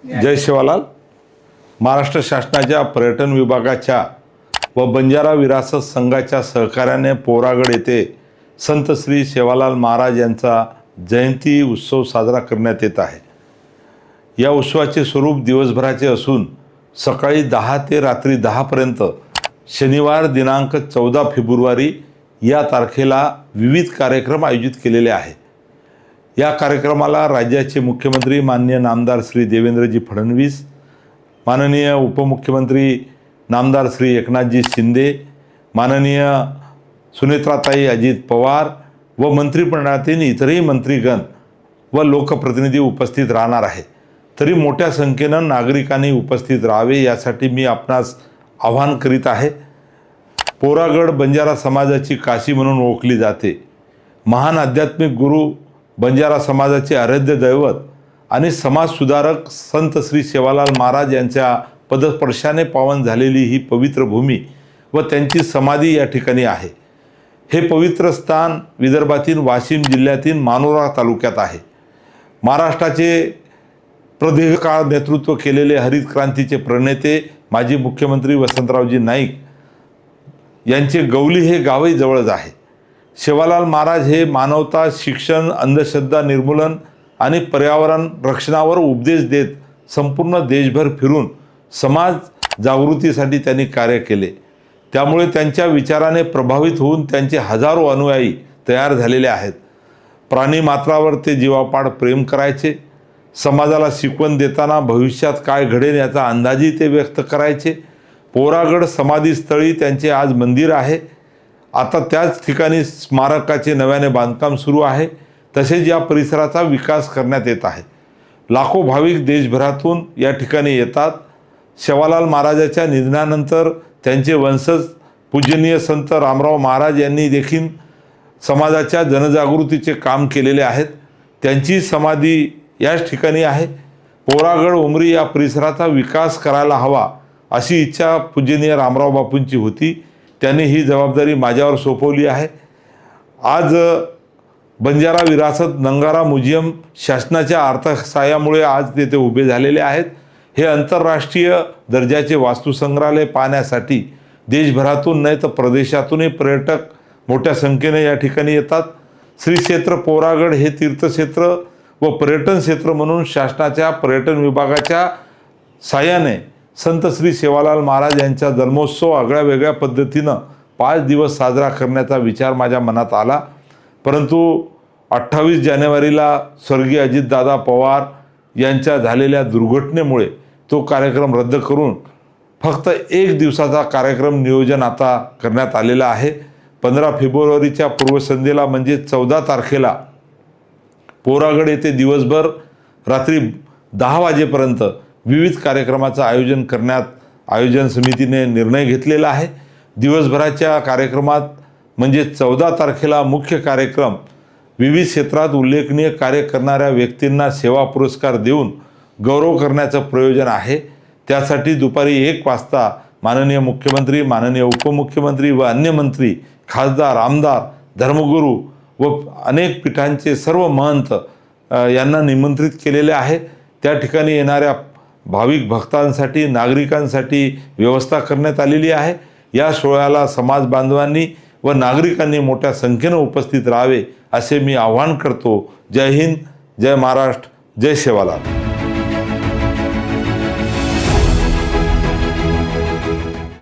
जय शिवालाल। महाराष्ट्र शासनाच्या पर्यटन विभागाच्या व बंजारा विरासत संघाच्या सहकार्याने पोरागड येथे संत श्री सेवालाल महाराज यांचा जयंती उत्सव साजरा करण्यात येत आहे। या उत्सवाचे स्वरूप दिवसभराचे असून सकाळी 10 ते रात्री 10 पर्यंत शनिवार दिनांक 14 फेब्रुवारी या तारखेला विविध कार्यक्रम आयोजित केलेले आहे। या कार्यक्रमाला राज्याचे मुख्यमंत्री माननीय नामदार श्री देवेंद्रजी फडणवीस, माननीय उपमुख्यमंत्री नामदार श्री एकनाथजी शिंदे, माननीय सुनेत्राताई अजित पवार व मंत्रिमंडळातील इतरही मंत्रीगण व लोकप्रतिनिधी उपस्थित राहणार आहे। तरी मोठ्या संख्येनं नागरिकांनी उपस्थित राहावे यासाठी मी आपणास आवाहन करीत आहे। पोरागड बंजारा समाजाची काशी म्हणून ओळखली जाते। महान आध्यात्मिक गुरु, बंजारा समाजाचे आराध्य दैवत आणि समाजसुधारक संत श्री सेवालाल महाराज यांच्या पदस्पर्शाने पावन झालेली ही पवित्र भूमी व त्यांची समाधी या ठिकाणी आहे। हे पवित्र स्थान विदर्भातील वाशिम जिल्ह्यातील मानोरा तालुक्यात आहे। महाराष्ट्राचे प्रदीर्घ काळ नेतृत्व केलेले हरित क्रांतीचे प्रणेते माजी मुख्यमंत्री वसंतरावजी नाईक यांचे गवली हे गावही जवळच आहे। सेवालाल महाराज हे मानवता, शिक्षण, अंधश्रद्धा निर्मूलन आणि पर्यावरण रक्षणावर उपदेश देत संपूर्ण देशभर फिरून समाज जागृतीसाठी त्यांनी कार्य केले। त्यामुळे त्यांच्या विचाराने प्रभावित होऊन त्यांचे हजारो अनुयायी तयार झालेले आहेत। प्राणीमात्रावर ते जीवापाड प्रेम करायचे। समाजाला शिकवण देताना भविष्यात काय घडेल याचा अंदाजही ते व्यक्त करायचे। पोरागड समाधीस्थळी त्यांचे आज मंदिर आहे। आता त्याच ठिकाणी स्मारकाचे नव्याने बांधकाम सुरू आहे। तसेच या परिसराचा विकास करण्यात येत आहे। लाखो भाविक देशभरातून या ठिकाणी येतात। सेवालाल महाराजाच्या निधनानंतर त्यांचे वंशज पूजनीय संत रामराव महाराज यांनी देखील समाजाच्या जनजागृतीचे काम केलेले आहेत। त्यांची समाधी याच ठिकाणी आहे। पोरागड उमरी या परिसराचा विकास करायला हवा अशी इच्छा पूजनीय रामराव बापूंची होती। त्यांनी ही जबाबदारी माझ्यावर सोपवली आहे। आज बंजारा विरासत नंगारा म्युझियम शासनाच्या अर्थसहाय्यामुळे आज तेथे उभे झालेले आहेत। हे आंतरराष्ट्रीय दर्जाचे वास्तुसंग्रहालय पाहण्यासाठी देशभरातून नाही तर प्रदेशातूनही पर्यटक मोठ्या संख्येने या ठिकाणी येतात। श्री क्षेत्र पोरागड हे तीर्थक्षेत्र व पर्यटन क्षेत्र म्हणून शासनाच्या पर्यटन विभागाच्या साहाय्याने संत श्री सेवालाल महाराज यांचा जन्मोत्सव आगळ्या वेगळ्या पद्धतीनं 5 दिवस साजरा करण्याचा विचार माझ्या मनात आला। परंतु 28 जानेवारीला स्वर्गीय अजितदादा पवार यांच्या झालेल्या दुर्घटनेमुळे तो कार्यक्रम रद्द करून फक्त 1 दिवसाचा कार्यक्रम नियोजन आता करण्यात आलेला आहे। 15 फेब्रुवारीच्या पूर्वसंध्येला म्हणजे 14 तारखेला पोरागड येथे दिवसभर रात्री 10 वाजेपर्यंत विविध कार्यक्रमाचं आयोजन करण्यात आयोजन समितीने निर्णय घेतलेला आहे। दिवसभराच्या कार्यक्रमात म्हणजे 14 तारखेला मुख्य कार्यक्रम विविध क्षेत्रात उल्लेखनीय कार्य करणाऱ्या व्यक्तींना सेवा पुरस्कार देऊन गौरव करण्याचं प्रयोजन आहे। त्यासाठी दुपारी 1 वाजता माननीय मुख्यमंत्री, माननीय उपमुख्यमंत्री व अन्य मंत्री, खासदार, आमदार, धर्मगुरू व अनेक पीठांचे सर्व महंत यांना निमंत्रित केलेले आहे। त्या ठिकाणी येणाऱ्या भाविक भक्तांसाठी, नागरिकांसाठी व्यवस्था करण्यात आलेली आहे। या सोहळ्याला समाज बांधवांनी व नागरिकांनी मोठ्या संख्येने उपस्थित राहावे असे मी आवाहन करतो। जय हिंद, जय महाराष्ट्र, जय सेवालाल।